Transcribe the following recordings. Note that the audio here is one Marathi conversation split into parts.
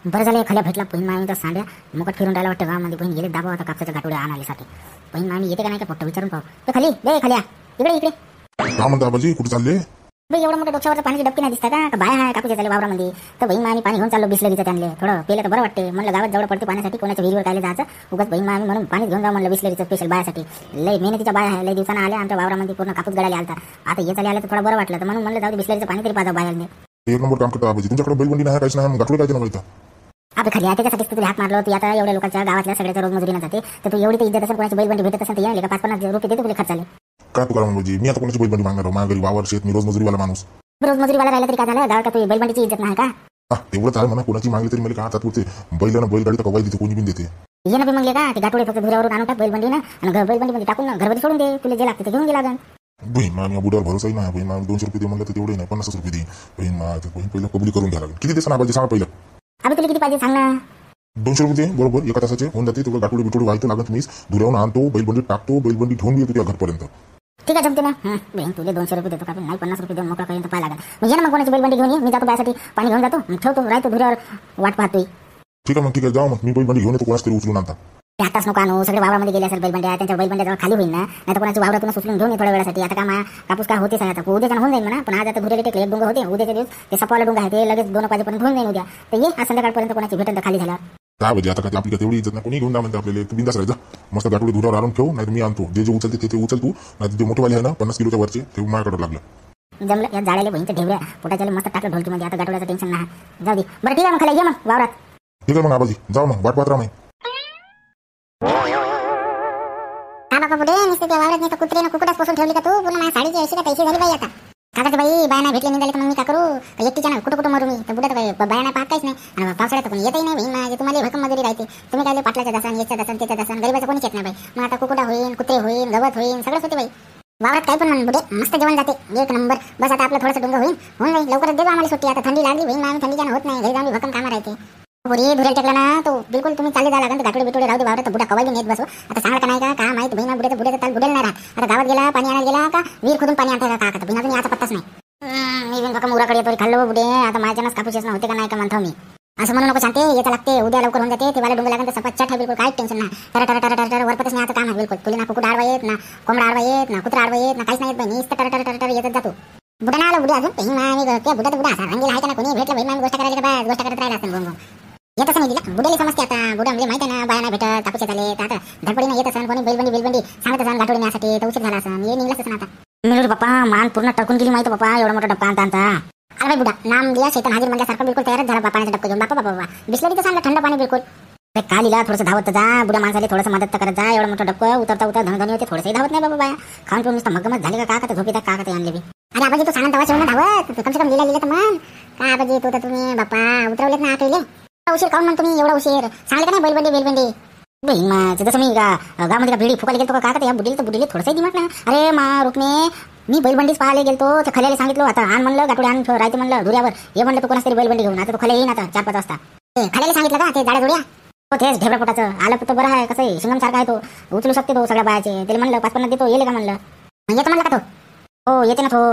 बरं झालं खाल्या भेटला. बहीण मामीचा सांड्या मुकट फिरून राहिला वाटतं गावामध्ये. बहीण गेले दाबा होता कापसाच्या गाठोड्या आणायसाठी. बहीण मामी येते का नाही का फक्त विचारून पाहू. ते खाली दे खाल्या इकडे इकडे. का म्हणता आबाजी, कुठे चालले? बाई एवढं मोठं डोक्यावरचं पाण्याची डबकी नाही दिसता का बाय आहे कापूच्या चालले वावरामध्ये. तर बहीण मामी पाणी घेऊन चाललो बिसलरीचं त्यांना थोडं पेलं तर बरं वाटते. म्हणलं गावात जवळ पडते पाण्यासाठी कोणाच्या विहिरीवर काय जायचं उगाच बहीण मामी म्हणून पाणी घेऊन जा म्हणलं बिसलरीचं स्पेशल बायासाठी. लय मेहनतीच्या बाय आहे. लय दिवसानं आल्या आमच्या वावरामध्ये पूर्ण कापूस गळायला आलता. आता हे चाले आलं तर थोडं बरं वाटलं तर म्हणून म्हणलं जाऊ बिसलरीचं पाणी तरी पाजा बाहेर. एक नंबर काम करता आबाजी. तुमच्याकडे बैलबंडी नाही काहीच नाही, मग गाठोडे काय माहिती आपण खाली त्याच्यासाठीच तुला हात मारलो. ती आता एवढ्या लोकांच्या गावातल्या सगळ्याच्या रोज मजुरीनं जाते. तर तू एवढी तर इज्जत असेल कोणाची बैलबंडी भेटत असेल तर यायला का 5-50 रुपये देतो तुला खर्चाले. काय तुला म्हणजे मी आता कोणाची बैलबंडी मागणार? माझ्या घरी वावर शेत, मी रोज मजुरीवाला माणूस. रोज मजुरीवाला राहिला तरी काय झालं गावात तू बैलबंडीची इज्जत नाही का? तेवढंच आहे म्हणा. कोणाची मागली तरी मला का हातात पुरते. बैलानं बैलगाडी तर कवाई देते, कोणी बिन देते. ये ना बी मग का ते गाठोडे फक्त धुऱ्यावरून आणून टाक बैलबंडीनं आणि बैलबंडीमध्ये टाकून ना घरमध्ये सोडून दे. तुला जे लागते ते घेऊन गेला जाण. बहीण मामी बुडावर भरोसाही नाही. बहीण मामी 200 रुपये दे म्हणलं तर तेवढे नाही, 50 रुपये दे. बहीण पहिलं कबुली करून घ्या लागेल. किती देसान आबाजी सांगा पहिलं. अबे तुला किती पाहिजे सांग ना. 200 रुपये दे बरोबर. एका तासाचे होऊन जाते. तुला गाठोडे बिटोडे व्हायचं लागत मीच धुऱ्यावरून आणतो, बैलबंडी टाकतो, बैलबंडी घेऊन येतो तुझ्या घरपर्यंत. ठीक आहे जमते ना. बहीण तुला 200 रुपये देतो का नाही 50 रुपये देऊन मोकळा पर्यंत पाय लागेल. मग ये ना मग कोणाची बैलबंडी घेऊन ये. मी जातो बायासाठी पाणी घेऊन जातो ठेवतो राहतो धुऱ्यावर वाट पाहतोय. ठीक आहे मग ठीक आहे जाऊ. मग मी बैलबंडी घेऊन येतो. कोणाच तरी उचलून आणता. आताच नको आणू. सगळे वावरामध्ये गेले असेल बैलबंड्या त्यांच्या बैलबंड्या जवळ खाली होईल ना. नाही तर कोणाची वावरातून उचलून घेऊन ये थोड्या वेळासाठी. आता का कापूस काय होते आता उद्याच्या होऊन जाईल म्हणा. पण आज आता धुऱ्याला टेकले एक डोंगर होते. उद्याच्या दिवस ते सपावाला डोंगर आहे ते लगेच 2 वाजेपर्यंत होऊन जाईल उद्या. तर ये आज संध्याकाळपर्यंत कोणाची भेटेल खाली झाला. काय पाहिजे आता काय आपली तेवढी इज्जत नाही. कोणी घेऊन जा म्हणते आपल्याला. तू बिंदास राहायचा मस्त गाठोडे धुऱ्यावर आणून ठेव. नाही मी आणतो. जे उचलते ते उचल तू. नाही जे मोठेवाले आहे ना 50 किलोच्या वरचे ते माझ्याकडे लागलं. जमलं या जाळ्याला बहीणच्या ढेवऱ्या पोटाच्या मस्त टाकलं ढोलकीमध्ये. आता गाठोड्याचं टेन्शन नाही. जाऊ दे बरं ठीक आहे मग खाली ये मग वावरात. ठीक आहे मग आबाजी जाऊ मग वाट पाहत राहा. बाबा पुढे नुसते त्या वावरात नाही तर कुत्रे कुकुटाच पोसून ठेवली का तू. पूर्ण माझ्या साडीची अशी का पैसे झाली बाई. आता काकाची बाई बाया नाही भेटले निघाले तर मग मी का करू. एकटीच्या ना कुठं मरू मी. तर बुड्यात बाया नाही पाहत काहीच नाही. आणि पावसाळ्यात पण येतही नाही बहीण माझी. तुम्हाला भक्कम मजुरी राहते. तुम्ही काय पाटलाच्या दसान याच्या दसान त्याच्या दसान गरीबाचं कोणीच येत नाही बाई. मग आता कुकुटा होईन कुत्रे होईन गवत होईन सगळंच होते बाई. वावरात काय पण म्हण बुडे मस्त जेवण जाते एक नंबर. बस आता आपलं थोडंसं डोंगर होऊन जाईल. लवकरच देतो आम्हाला सुट्टी. आता थंडी लागली बहीण आम्ही थंडीच्या होत नाही. घरी जाऊन भक्कम कामं राहते. पुरी धुऱ्याला टेकला ना तो बिलकुल तुम्ही चालले जा लागेल. गाठोडे बिटोडे राहू दे वावरात. बुडा कवाई नेत बसो. आता सांगा का नाही का माहित बहीण बुड्याचा ताल बुडेल नाही राहत. आता गावात गेला पाणी आणायला गेला का विहीर खोदून पाणी आणता का आता बिना तुम्ही याचा पत्ताच नाही. मी बिन भक्कम उराकडे येतो खाल्लो बुडे. आता माझ्यानंच कापूस होते का नाही का म्हणतो मी. असं म्हणू नको शांते. येता लागते उद्या लवकर होऊन जाते. ते वाला डोंगर लागेल तर सपाट आहे बिलकुल काय टेन्शन नाही. टर वरपतच नाही आता काम आहे बिलकुल. तुला ना कुकुट आडवा येत ना कोंबडा आडवा येत ना कुत्रा आडवा येत ना काहीच नाही येत. नुसतं टर येतच जातो. बुडा ना आलो बुडे अजून त्या बुडा बुडा असा रंगीला आहे का ना कोणी भेटलं बहीण गोष्ट करायला का गोष्ट करत राहिला असं बोंब येतच नाही दिला. बुडेली समजते आता बुडा म्हणजे माहिती आहे ना बाया नाही भेटत कापूस झाले. आता धडपडीने येत असन कोणी बैलबंडी सांगत असन गाठोडी नेण्यासाठी तर उशीर झाला असन. हे निघलाच असन आता. मिळू बाप्पा मान पूर्ण टकून गेली माहिती बाप्पा. एवढा मोठा डब्बा आणता अरे बाई बुडा नाम लिया शैतान हाजीर म्हणल्यासारखं बिलकुल तयारच झाला पाण्याचा डब्बा घेऊन. बाप्पा बाबा बिस्लरीचं सांगलं थंड पाणी बिलकुल. कालीला थोडंसं धावत जा. बुडा माणसाला थोडंसं मदत करत जा. एवढं मोठं डब्बा उतरता धनधनी होते. थोडंसंही धावत नाही बाबा बाया. खाऊन पिऊन नुसतं मगमत झाली का का झोपी का आणले बी. अरे आबाजी तू सांगा धावा शेवून धावत कमसे कम लिहिला तर मग का आबाजी तू तर तुम्ही बाप्पा उतरवलेत ना आठवले. उशीर काऊन म्हणतो तुम्ही एवढा उशीर सांगले का नाही बैलबंडी बहीण माझं जसं मी गावामध्ये का भिडी फुकायला गेलो का या बुडीला थोडंसं दिमाग ना. अरे मा रुकणे मी बैलबंडीच पाहायला गेलो. त्या खल्याला सांगितलं आता आण म्हणलं गाठोडे आण राहते म्हणलं धुऱ्यावर. हे म्हणलं तू कोणाच तरी बैलबंडी घेऊन. आता तो खल्या येईन आता 4-5 वाजता. खल्याला सांगितलं का ते जाड्या जोड्या हो तेच ढेबरा पोटाचं आलं तर बरं आहे. कसं आहे शिंगम सारखा आहे तो उचलू शकते तो सगळ्या बायाचे. त्याला म्हणलं 5-50 देतो येले का म्हणलं. येतो म्हणलं का तो हो येते ना तो.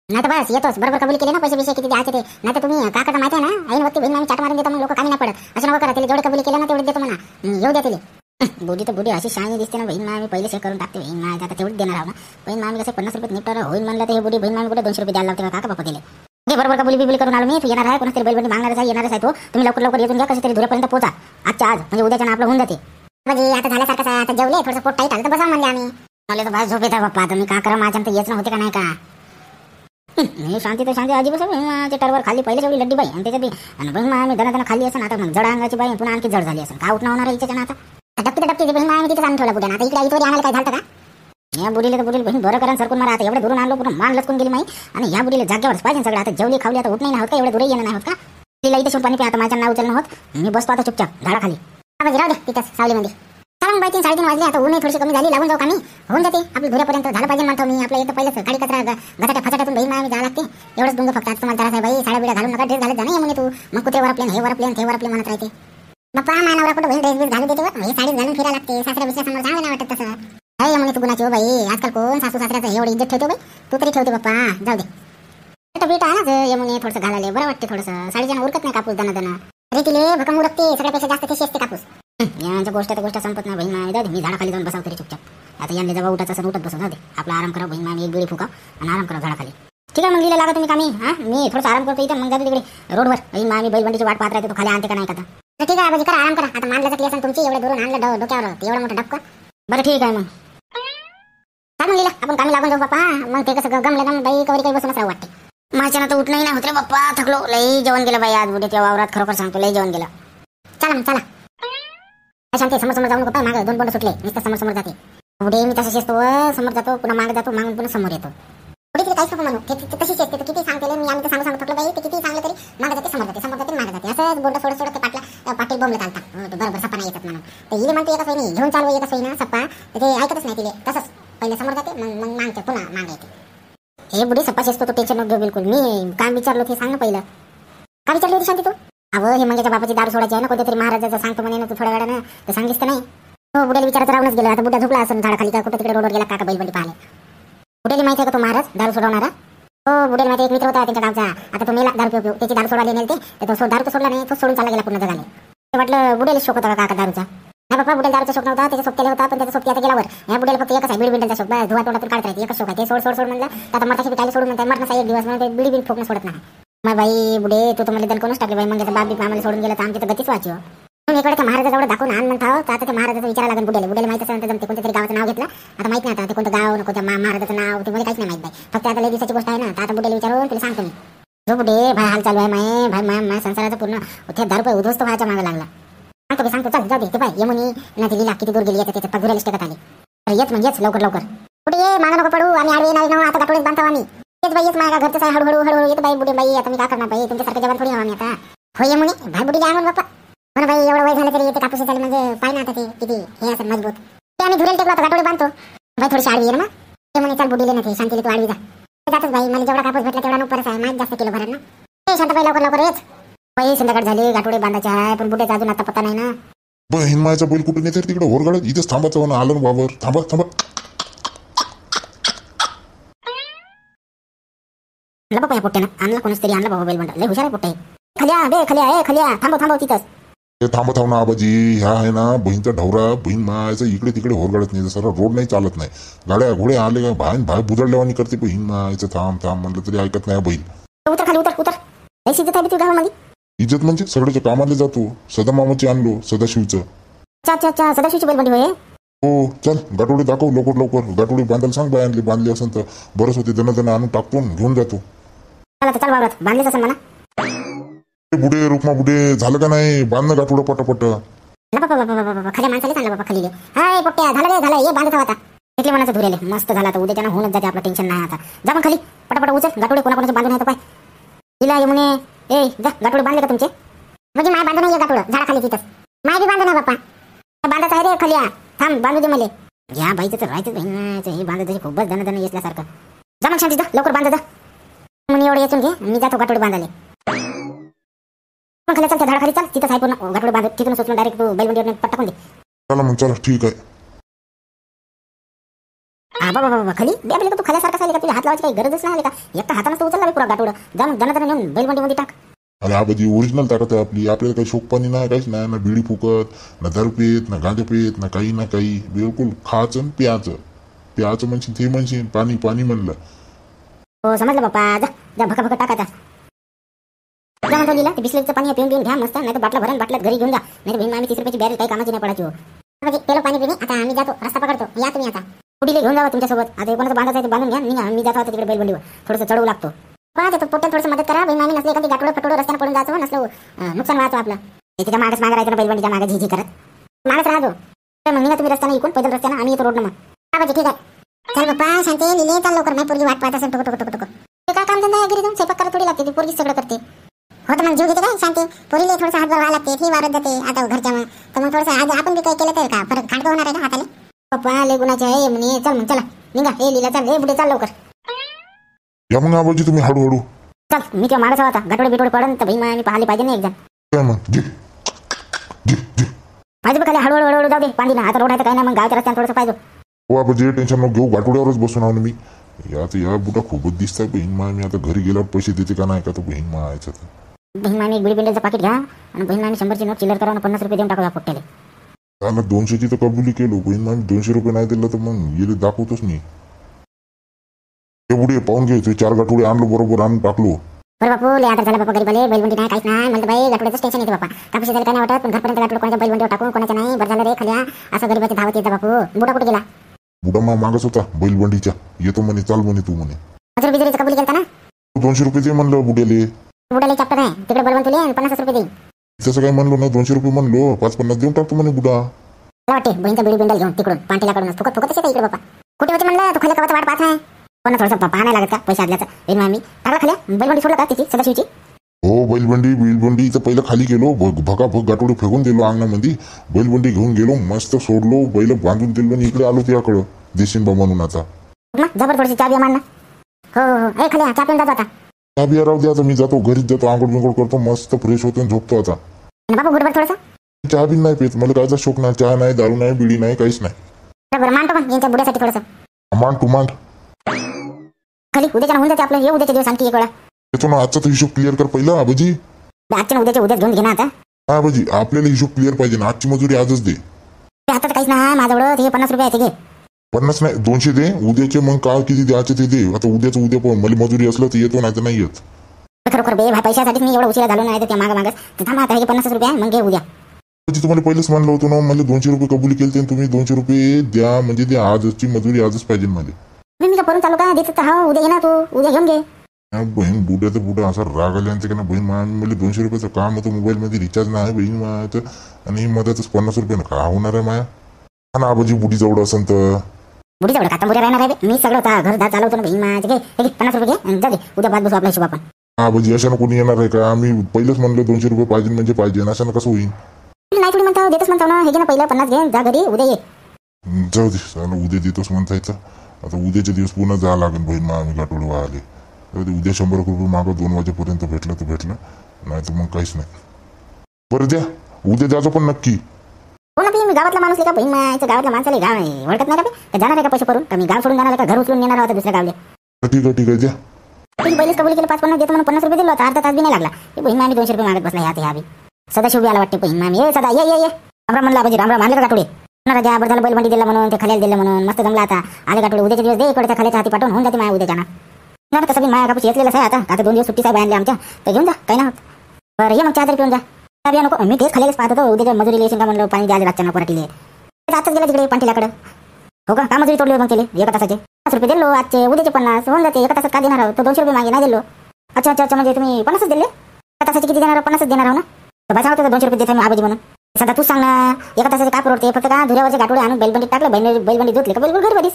नाही तर बस येतोच बरोबर कबूल केले ना पैसे किती द्यायचे ते. नाही तर तुम्ही काकाचा माहिती आहे ना ऐन वक्ती बहीण आम्ही चाट मारून देतो मग लोक कामी नाही पडत. असं नको करा. त्याला जेवढे कबूल केले ना तेवढे देतो म्हणा. येऊ द्या तिला. बुडी तर बुडी अशी शाणी दिसते ना. बहीण आम्ही पहिले करून टाकते. बहीण मामी आता तेवढीच देणार आहो ना. बहीण आम्ही कसं 50 रुपये निपटार होईल म्हणलं तर हे बुडी बहीण आम्ही कुठे 200 रुपये द्यायला लागते का बापा दिले. हे बरोबर कबुली बिबुली करून आलो मी. तू येणार आहे कोणाच तरी बैलबंडी मागणारच आहे येणारच आहे तो. तुम्ही लवकर येऊन घ्या. कसं तरी धुऱ्यापर्यंत पोचा आजच्या आज म्हणजे उद्याच्या आपलं होऊन जाते. म्हणजे आता झाल्यासारखं आता जेवले थोडंसं पोट टाईट आलं तर बसा म्हणले आम्ही. मला तर बाहेर झोप येत आहे बाप्पा. तुम्ही का करा माझ्या तर येच होते का नाही का. मी शांती तर शांती अजिबात ते टरवर खाली पहिले एवढी लड्डी बाई आणि त्याच्यात बी आणि बहीण आम्ही दना खाली असेल. आता मग जड अंगाची बाई पुन्हा आणखी जड झाली असेल. का उठणं होणार हिच्याच्या आता डबकी बहीण आम्ही तिथे आणून ठेवला बुड्या. आता इकडे इथवर आणायला काय झालं का. या बुडीला तर बुडील बहीण बरं करा सरकून मारा. आता एवढं दुरून आणलो पुन्हा मान लचकून गेली माई. आणि या बुडीला जागेवरच पाहिजे सगळं. आता जेवली खावली आता उठ नाही होत का एवढं दुरे येणं नाही होत का. तिला इथे पाणी प्या. आता माझ्या नाव उचलणं होत. मी बसतो आता चुपचाप झाडाखाली. राहू दे तिथंच सावलीमध्ये. सांग बाई 3-3:30 वाजले. आता ऊन थोडीशी कमी झाली लागून जाऊ आम्ही होऊन जाते आपल्या धुऱ्यापर्यंत झालं पाहिजे म्हणतो मी. आपलं येतं पहिलं गाडी कचरा गटाट्या फटाट्यातून बहीण आम्ही जावं लागते. एवढंच डोंगर फक्त. आता तुम्हाला जरा बाई साड्या बिड्या घालून नका ड्रेस घालत जा नाही म्हणे तू. मग कुत्रे वर आपले हे वर आपले ते वर आपले म्हणत राहते. बाप्पा मानावर कुठं बहीण ड्रेस घालू देते. हे साडी घालून फिरायला लागते. सासऱ्या बिसऱ्या समोर चांगलं नाही वाटत तसं. अरे म्हणे तू गुणाची हो बाई. आजकाल कोण सासू सासऱ्याचं एवढी इज्जत ठेवतो बाई. तू तरी ठेवते बाप्पा जाऊ दे. बेटा आहे ना यमुने थोडंसं घालायला बरं वाटते. थोडंसं साडीच्या उरकत नाही कापूस दना अरे तिले भकम उरकते सगळ्यापेक्षा जास्त तशी असते कापूस. यांच्या गोष्ट तर गोष्ट संपत नाही. बहीण मामी जाऊ दे, मी झाडाखाली जाऊन बसाव तरी चुपचाप. आता यांनी जेव्हा उठायचं असं उठत बसू जाऊ दे. आपला आराम करा बहीण मामी, एक बिळी फुकाव आणि आराम करा झाडाखाली. ठीक आहे मग लिहिला लागा तुम्ही कामी. मी थोडंसं आराम करतो इथं, मग जातो तिकडे रोडवर. बहीण मामी बैलबंडीची वाट पाहत राहते, तो खाली आणते का नाही का. तर ठीक आहे आबाजी, करा आराम करा. आता मानला जातली असेल तुमची, एवढे दुरून आणलं डोक्यावर एवढा मोठा डबका. बरं ठीक आहे मग काय म्हणलेला आपण कामी लागून जाऊ बाप्पा. मग ते कसं गमलं ना बाई, कवरी काही बसूनच राहू वाटते. माझ्यानं तर उठणंही नाही होत रे बाप्पा, थकलो लई. जेवण गेलं बाई आज बुड्याच्या वावरात, खरोखर सांगतो लई जेवण गेलं. चला मग चला. शांती समोर समोर जाऊन नको पाय, मागं दोन बोंड सुटले, नुसतं समोर समोर जाते. पुढे मी तसंच असतो, समोर जातो पुन्हा मागे जातो, मागून पुन्हा समोर येतो. पुढे तिथे काहीच नको म्हणू, ते तशीच असते. तर किती सांगते मी, आम्ही तर सांगू थकलो बाई. ते किती सांगलं तरी मागे जाते समोर जाते, समोर जाते मागे जाते. असंच बोंड सोडत सोडत ते पाटील बोंबलं चालतात. बरोबर सप्पा नाही येतात म्हणून. तर इले म्हणते एका सोयीने घेऊन चालू, एका सोयीनं सप्पा. तर ते ऐकतच नाही तिले. तसंच पहिले समोर जाते, मग मागते पुन्हा मागे येते. हे बुढे सप्पाशी असतो, तो टेन्शन नको घेऊ बिलकुल. मी काम विचारलो ते सांग ना पहिलं. काय विचारली होती शांती तू? अहो हे मंग्याच्या बापाची दारू सोडायची आहे ना, कोणत्या तरी महाराजाचं सांगतो म्हणे ना तू थोड्या वेळानं. तर सांगितलं का नाही? हो बुड्याला विचारायचं राहूनच गेलं. आता बुड्या झोपला असं झाडाखाली का कुठे तिकडे रोडवर गेला काका बैलबंडी पाहिले. बुड्याला माहिती आहे का तो महाराज दारू सोडवणारा? हो बुड्याला माहिती, एक मित्र होता त्यांच्या गावचा. आता तो मेला दारू पिऊ, त्याची दारू सोडवायला नेलते. तर तो दारू तर सोडला नाही, तो सोडून चालला गेला पूर्ण जगाने. ते वाटलं बुड्याला शोक होता काका दारूचा. नाही बाबा बुड्याला दारूचा शोक नव्हता, त्याच्या सोबत्याला होता. पण त्याचा सोबती आता गेल्यावर या बुड्याला फक्त एकच आहे, बीड बिंडलचा शोक. धुवा तोंडातून काढत राहते, एकच शोक आहे. ते सोड सोड सोड म्हणलं. आता मरताशी बी काय सोडून म्हणतात, मरणाचा एक दिवस म्हणजे बीडी बिन फोकणं सोडत नाही. मग बाई बुडे तू तर मला दणकवूनच टाकले बाई. मग त्याचा बाप बी आम्हाला सोडून गेला तर आमची तर गतीच वाची. म्हणून इकडे त्या महाराजाजवळ दाखवून आण म्हणता. तर आता त्या महाराजाचा विचार लागेल बुड्याला. बुड्याला माहिती असेल जमते, कोणत्या तरी गावाचं नाव घेतलं. आता माहित नाही आता ते कोणतं गाव नको, त्या महाराजाचं नाव ते मला काहीच नाही माहित बाई. फक्त आता लई दिवसाची गोष्ट आहे ना. तर आता बुड्याला विचारून तुला सांगतो मी. जो बुडे भाई हाल चालू आहे माय, भाई माझ्या संसाराचा पूर्ण ते 10 रुपये उद्ध्वस्त व्हायच्या मागे लागला. सांगतो चल जाऊ दे. ते पाय यमुनी ना ती लीला किती दूर गेली, त्याच्या पगुऱ्याला टेकत आली. अरे येच मग येच लवकर लवकर. कुठे ये मागा नको पडू, आम्ही आडवे नाही ना. आता गाठोडेच बांधतो आम्ही. येच बाई येच माझ्या घरचं आहे, हळूहळू हळूहळू येत बाई. बुडे बाई आता मी काय करणार बाई, तुमच्यासारखं जेवण थोडी आम्ही आता. हो यमुनी भाई बुडी काय बाप्पा म्हणा बाई. एवढं वय झालं तरी येते कापूस झाले म्हणजे पाय ना आता ते किती हे असेल मजबूत. ते आम्ही धुरेल टेकलो आता गाठोडे बांधतो बाई. थोडीशी आडवी आहे ना मग यमुनी चाल बुडीले नाही शांतीला तू आडवी जा. जातच बाई मला जेवढा कापूस भेटला तेवढा नोकरच आहे, माहीत जास्त किलो भरेल ना. ते शांत बाई लवकर लवकर येच बाई. संध्याकाळ झाली, गाठोडे बांधायचे आहे पण बुड्याचा अजून आता पत्ता नाही ना. बहीण मायचा बैल कुठून येते तिकडे होरगाड्यात. इथेच थांबायचं ना, आलं बाबर. थांबा थांबा. बाबा या पोट्यानं आणला कोणीच तरी आणला बाबा बैलबंड. लय हुशार आहे पोट्टे. खल्या बे खल्या ए खल्या थांबव थांबव तिथंच. हे थांबा थांब ना आबाजी. ह्या आहे ना बहीणचा ढवरा. बहीण मायचा इकडे तिकडे होरगाडत नाही, जसं रोड नाही चालत नाही. गाड्या घोडे आले का भाई बुजडल्यावानी करते. बहीण मायचं थांब थांब म्हणलं तरी ऐकत नाही बहीण. उतर खाली उतर उतर. लय शिजत आहे तू गावामध्ये. इज्जत म्हणजे सगळ्याच्या कामाला जातो. सदामामाची आणलो सदाशिवचं. अच्छा अच्छा अच्छा सदाशिवची बैलबंडी होय. हो चल गाठोडे दाखव लवकर लवकर. गाठोडे बांधायला सांग बाई. बांधली असेल तर बरंच होते. दण आणून टाकून घेऊन जातो. चला चल वावरात बांधलीच असेल म्हणा. बुडे रुक्मा बुडे झालं का नाही बांधणं गाठोडं पटापट. बाबा खाली माणसाला सांगला बाबा खाली. हाय पोट्ट्या झालं रे झालं. ये बांधत आता घेतले मनाचं धुरेले मस्त झाला. आता उद्याच्या होऊनच जाते आपलं टेन्शन नाही आता. जा मग खाली पटापट उचल. गाठोडे कोणाकोणाचे बांधून येतो पाय. तिला ये म्हणे ए जा गाठोडे बांधले का तुमचे. म्हणजे माय बांधून ये गाठोडं झाडा खाली तिथंच. माय बी बांधू ना बाप्पा. बांधत आहे रे खलिया. थांब बांधू दे मला. घ्या बाईचं तर राहायचं बहिणाचं हे बांधत तशी खूपच दण येसल्यासारखं. जा मग शांती जा लवकर बांधा जा. म्हणून एवढं येचून घे मी जातो गाठोडे बांधाले. मग खाली चल त्या झाडाखाली चल. तिथंच आहे पूर्ण गाठोडे बांधत. तिथून सोचून डायरेक्ट तू बैलबंडीवर पटकून दे. चला मग चला ठीक आहे. बाबा खाली बे आपल्याला तू खाल्यासारखं सांगितलं का. तुला हात लावायची काही गरजच नाही आली का. एका हातानं तू उचलला पुरा गाठोडं. जा मग दण नेऊन बैलबंडीमध्ये टाक. अरे आबाजी ओरिजिनल ताकद आहे आपली. आपल्याला काही शोक पाणी नाही काहीच नाही. ना बिडी फुकत ना दारू पेत ना गांजा पेत ना काही ना काही. बिलकुल खायचं प्यायचं. प्यायचं म्हणशील ते म्हणशील पाणी पाणी म्हणलं. हो समजलं बाप्पा. जा जा भका भका टाकायचा. जा म्हणतो लिहिला ते बिस्लरीचं पाणी पिऊन पिऊन घ्या मस्त. नाही तर बाटला भरण बाटल्यात घरी घेऊन जा. नाही तर आम्ही 30 रुपयाची बॅरेल काही कामाची नाही पडायची. हो पेलो पाणी पिणे. आता आम्ही जातो रस्ता पकडतो. या तुम्ही आता पुढील घेऊन जावा तुमच्यासोबत. आता कोणाचं बांधायचं आहे ते बांधून घ्या. निघा मी जातो आता तिकडे बैलबंडीवर. थोडंसं चढवू लागतो. पाहते तो पोट्याला थोडंसं मदत करा. आम्ही नसले एखादी गाठोडं फटोडं रस्त्याने पडून जायचं नसलं नुकसान व्हायचं आपलं. त्याच्या मागच मागे राहायचं ना बैलबंडीच्या मागे झिझी करत मागच राहतो. मग निघा तुम्ही रस्त्याने इकून पैदल रस्त्याने आम्ही येतो रोड मग. बाबाजी ठीक आहे. चल बाप्पा शांती लिहिले चाल लवकर. नाही पोरगी वाट पाहत असेल टोको टोको टोको. ते काय काम धंदा आहे घरी जाऊन स्वयंपाक करायला थोडी लागते. ती पोरगी सगळं करते. हो तर मग जीव घेते काय शांती. पोरीला थोडंसं हातभार व्हावं लागते. ती वारत जाते आता घरच्या मग. तर मग थोडंसं आज आपण बी काही केलं तर का फरक खांडका होणार आहे ना हाताले. पप्पा लय गुणाचे आहे म्हणे. चल मग चला निघा. हे लिहिला चाल. हे बुडे चाल लवकर. या मग आबाजी तुम्ही हळूहळू चल. मी तेव्हा मागच होता गाठोडे बिटोडे पडन तर मी पाहिले पाहिजे ना एक जण. माझे बघ खाली हळूहळू हळूहळू जाऊ दे. पाणी ना आता रोड आहे तर काही नाही. मग गावच्या रस्त्याने थोडंसं पाहिजे. हो आबाजी टेन्शन नको घेऊ. गाठोड्यावरच बसून आहो मी. या बुटा खूपच दिसत आहे बहीण मा. मी आता घरी गेल्यावर पैसे देते का नाही का तो बहीण मा यायचं तर बहीण मामी एक बिडी बिंडलचं पाकिट घ्या आणि बहीण मामी 100ची नोट चिल्लर करा आणि 50 रुपये देऊन टाकू पोट्याले. त्याला 200ची तर कबुली केलो, बहीण मामी 200 रुपये नाही दिलं तर मग येले दाखवतोच नाही. ते पुढे पाहून घे, ते 4 गाठोडे आणलो बरोबर आणून टाकलो. बरं बापू लय आता झालं बापा गरीबाले बैलबंडी नाही काहीच नाही. मला बाई गाठोड्याचं टेन्शन येते बापा. कापशी झालं काय नाही वाटत, पण घरपर्यंत गाठोड कोणाच्या बैलबंडीवर टाकून कोणाच्या नाही. बरं झालं रे खाल्या असं गरीबाची धावत येतं बापू. बुडा कुठे गेला? बुडा मागच होता बैलबंडीच्या, येतो म्हणे, चाल म्हणे तू म्हणे. हजार बिजरीचं कबुली केलता ना? 200 रुपये दे म्हणलं बुड्याले. बुडाले चॅप्टर आहे तिकडे बरोबर तुले 50 रुपये देईन. तसं काय म्हणलो ना, 200 रुपये म्हणलो, 5-50 देऊन टाकतो म्हणे बुडा. मला वाटते बहीणचा बिडी बिंडल घेऊन तिकडून पांटीलाकडून फुकट फुकटच येते इकडे बापा. कुठे होते म्हणलं? तू खाली कवाचा वाट पाहत नाही. पण थोडंसं पाहा नाही लागत का पैसे आदल्याचं? बहीण मामी टाकला खाल्या बैलबंडी सोडलं का तिची सदाशिवची? हो, बैलबंडी इथं पहिलं खाली गेलो, भगाभग गाठोडे फेकून दिलो अंगणामध्ये. बैलबंडी घेऊन गेलो, मस्त सोडलो, बैल बांधून दिलो आणि इकडे आलो त्याकडं देशीन बा म्हणून. आता मग जबर थोडीशी चहा बिया मान ना. हो हो हो, खाल्या चहा पिऊन जातो आता. चहा बिया राहू दे, आता मी जातो घरीच जातो, आंघोळ बिंघोळ करतो, मस्त फ्रेश होतो आणि झोपतो आता. बापू गुडभर थोडंसं चहा बी नाही पेत, मला कायचा शोक नाही, चहा नाही, दारू नाही, बिडी नाही, काहीच नाही. बरं मांडतो मग यांच्या बुड्यासाठी थोडंसं मांड तू मांड. खाली उद्याच्या होऊन जाते आपलं. हे उद्याच्या दिवस आणखी एक वेळा येतो ना, आजचा तर हिशोब क्लिअर कर पहिला आबाजी. आजच्या उद्याच घेऊन घे ना आता. हा आबाजी, आपल्याला हिशोब क्लिअर पाहिजे ना, आजची मजुरी आजच दे. ते आता काहीच नाही माझ्याजवळ. ते 50 रुपये आहे ते घे. 50 नाही 200 दे, उद्याचे मग काय किती द्यायचे ते दे. आता उद्याचं उद्या पण मला मजुरी असलं तर येतो, नाही तर नाही येत. खरोखर बे पैशासाठी मी एवढा उशिरा झालो नाही तर त्या मागच थांबा. आता हे 50 रुपये आहे मग घे उद्या. तुम्हाला पहिलेच म्हणलं होतं ना, मला 200 रुपये कबुली केले, तुम्ही 200 रुपये द्या म्हणजे द्या. आजची मजुरी आजच पाहिजे मला. मी का करून चालू का देत हा उद्या ये ना तू. उद्या घेऊन घे. बहीण बुड्याचं बुडा असा राग आल्यानंतर का ना बहीण मला 200 रुपयाचं काम होतं, मोबाईलमध्ये रिचार्ज नाही बहीण मायाचं, आणि मधातच 50 रुपयानं का होणार आहे माया. हा ना आबाजी, बुडी जवळ असन तर बुडी जवळ काता बुड्या राहणार आहे. मी सगळं घर दार चालवतो ना बहीण मायाचं. घे 50 रुपये घे जा दे. उद्या बाद बसू आपला हिशोब आपण. हा आबाजी, अशानं कोणी येणार आहे का? आम्ही पहिलेच म्हणलं 200 रुपये पाहिजे म्हणजे पाहिजे, अशानं कसं होईल? नाही थोडी म्हणता देतच म्हणता ना. हे घे ना पहिलं 50 घे जा घरी. उद्या ये. जाऊ दे, चालू उद्या देतोच म्हणतायचं. आता उद्याच्या दिवस पुन्हा जावं लागेल बहीण मा, आम्ही गाठोडे वाहले. उद्या 100 रुपये मागं 2 वाजेपर्यंत भेटलं तर भेटलं, नाही तर मग काहीच नाही. बरं द्या, उद्या द्यायचं पण नक्की. हो ना मी गावातला माणूस आहे का बहीण मायाचं? गावातल्या माणसाला गाव आहे ओळखत नाही का बे? जाणार आहे का पैसे करून? का मी गाव सोडून जाणार आहे का घर उचलून येणार होता दुसऱ्या गावले? ठीक आहे द्या. तुम्ही पहिलेच कबूल केलं 5-50 देतो म्हणून 50 रुपये दिलो होता. अर्धा तास बी नाही लागला. हे बहीण मामी 200 रुपये मागत बसला. ह्या बी सदाशिव बी आला वाटते बहीण मामी. ये सदा ये रामराम म्हणला बाबा. रामराम आणले का गाठोडे? राजा बरं झालं बैलबंडी दिला म्हणून, ते खाल्याला दिलं म्हणून मस्त जमला. आता आले गाठोडे. उद्याचे दिवस दे इकडच्या खाल्याच्या हाती पाठवून होऊन जाते माया उद्याच्या ना. नाही तसं बी माया कापूस येतलेलं आहे. आता 2 दिवस सुट्टी साहेब आणले आमच्या, तर घेऊन जा काही नाही होत. बरं ये मग चहा तरी पिऊन जा. चहा बिया नको. मी तेच खाल्यालाच पाहत होतो. उद्याच्या मजुरी लेशील का म्हणलं, पाणी द्यायला रातच्या पराठीले. आताच गेला तिकडे पांटीलाकडे. हो का मजुरी तोडली मग केली 1 तासाचे 50 रुपये दिलो. आजचे उद्याचे 50 होऊन जाते. 1 तासात का देणार आहोत? तो 200 रुपये मागे नाही दिलो. अच्छा म्हणजे तुम्ही 50च दिले? 1 तासाचे किती देणार? 50च देणार आहो ना. तर बसा होतं 200 रुपये देतो मी आबाजी म्हणून. सध्या तू सांग ना, 1 तासाचे काय परवडते? फक्त का धुऱ्यावरचे गाठोडे आणून बैलबंडीत टाकलं, बैलबंडी धुतली का बैलबंड घर बरीच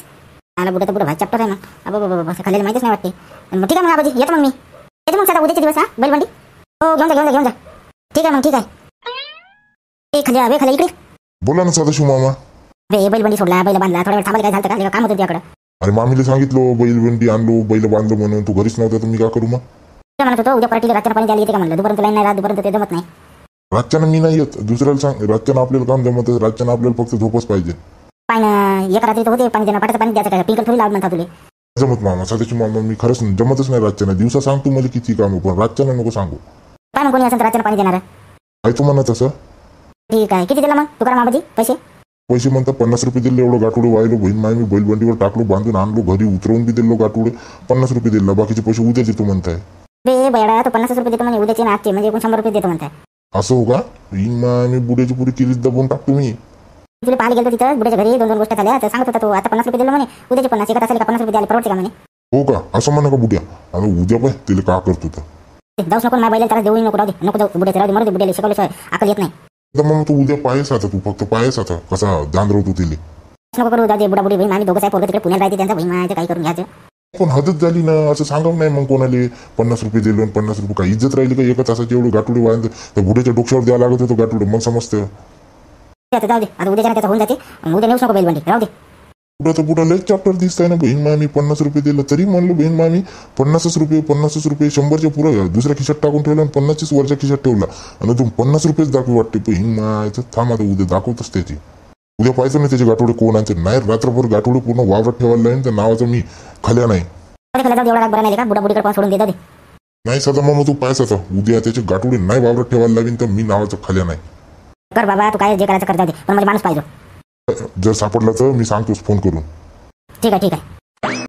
आला. बुडा तर बुडा भाई चॅप्टर आहे मग. बाबा खाल्याला माहितीच नाही वाटते. ठीक आहे मग आबाजी, येतो मग मी. येतो मग सध्या उद्याचे दिवस. हा बैलबंडी हो घेऊन जा. ठीक आहे मग ठीक आहे. खाल्या इकडे बोला ना सदाशिव मामा. बैलबंडी सोडला, बैल बांधला. थोडा वेळ थांबायला काय झालं का? काम होतं त्याकडे. अरे मामीला सांगितलं बैलबंडी आणलो, बैल बांधलो म्हणून. तू घरीच नव्हता तर मी काय करू मग? म्हणत होतो उद्या पार्टीला रात्री पाणी द्यायला येते का म्हणलं. दुपारपर्यंत लाईन नाही राहत, दुपारपर्यंत ते जमत नाही. रातच्यानं मी नाही येत, दुसऱ्याला सांग. रातच्यानं आपल्याला काम जमत, रातच्यानं आपल्याला फक्त झोपच पाहिजे. पाणी एक रात्री तर होते पाणी देणं, पाटाचं पाणी द्यायचं काय? पिंकल थोडी लावत म्हणता तुले. जमत मामा, सदाशिव मामा मी खरंच जमतच नाही रातच्यानं. दिवसा सांग तू मला किती काम, पण रातच्यानं नको सांगू. काय मग कोणी असेल तर रात्री पाणी देणार? काय तू म्हणत असं? ठीक आहे. किती दिला मग तुकाराम बाबाजी पैसे म्हणता 50 रुपये दिले. एवढं गाठोडे वाहिलो बहीण माय मी, बैलबंडीवर टाकलो, बांधून आणलो, घरी उतरवून बी दिलो गाठोडे. 50 रुपये दिला, बाकीचे पैसे उद्या देतो म्हणताय. बे बेडा तो 50 रुपये देतो म्हणजे उद्याचे ना आजचे म्हणजे 100 रुपये देतो म्हणताय. असं हो का? बहीण माय मी बुड्याची पुरी किलीच दबवून टाकतो मी. तुला पाहायला गेलो तिथं बुड्याच्या घरी 2 गोष्टी झाल्या. तर सांगत होता तो आता 50 रुपये दिलो म्हणे, उद्याचे 50 1 तासाला 50 रुपये द्यायला परवडते का म्हणे. हो का? असं म्हणा का बुड्या? आता उद्या पाय तिला का करतो तर जाऊच नको माझ्या बैला त्याला देऊ नको. राहू दे नको जाऊ. बुड्याचे राहू दे, मरू दे. बुड्याला शिकवल्याशिवाय अकल येत नाही. तर मग तू उद्या पायच आता, तू फक्त पायच आता कसा जांधरवतो तिले. नको करू. जाऊ दे. बुडा बुडी बहीण आम्ही दोघं साहेब पोरं तिकडे पुण्यात राहते. त्यांचा बहीण मायाचं काही करून घ्यायचं. पण हदच झाली ना. असं सांगावं नाही मग कोणाला 50 रुपये दिलो आणि 50 रुपये काय इज्जत राहिली का? 1 तासाचे एवढे गाठोडे वाहन तर बुड्याच्या डोक्यावर द्यायला लागत होतो गाठोडे, मग समजतं. आता जाऊ दे. आता उद्या त्याचा होऊन जाते. उद्या नेऊच नको बैलबंडी, राहू दे. पुढं तर पुढं लयच चॅप्टर दिसताय ना बहीण मामी. 50 रुपये दिलं तरी म्हणलो बहीण मामी 50 रुपये 100च्या पुरं दुसऱ्या खिशात टाकून ठेवलं आणि 50 वरच्या खिशात ठेवला आणि तू 50 रुपयेच दाखवी वाटते बहीण मायचं. थांब आता उद्या दाखवतच त्याची. उद्या पाहायचं नाही त्याचे गाठोडे कोण आणते. नाही रात्रभर गाठोडे पूर्ण वावरात ठेवायला लागेल. तर नावाचं मी खाल्या नाही. एवढा बरं नाही का? बुडा बुडीकडे सोडून देतात. नाही सदा मामा तू पायच आता उद्या त्याचे गाठोडे नाही वावरात ठेवायला लावीन तर मी नावाचं खाल्या नाही. कर बाबा, तू काय जे करायचं कर, जाऊ दे, पण म्हणजे माणूस पाहिजे. जर सापडला तर मी सांगतोस फोन करून. ठीक आहे ठीक आहे.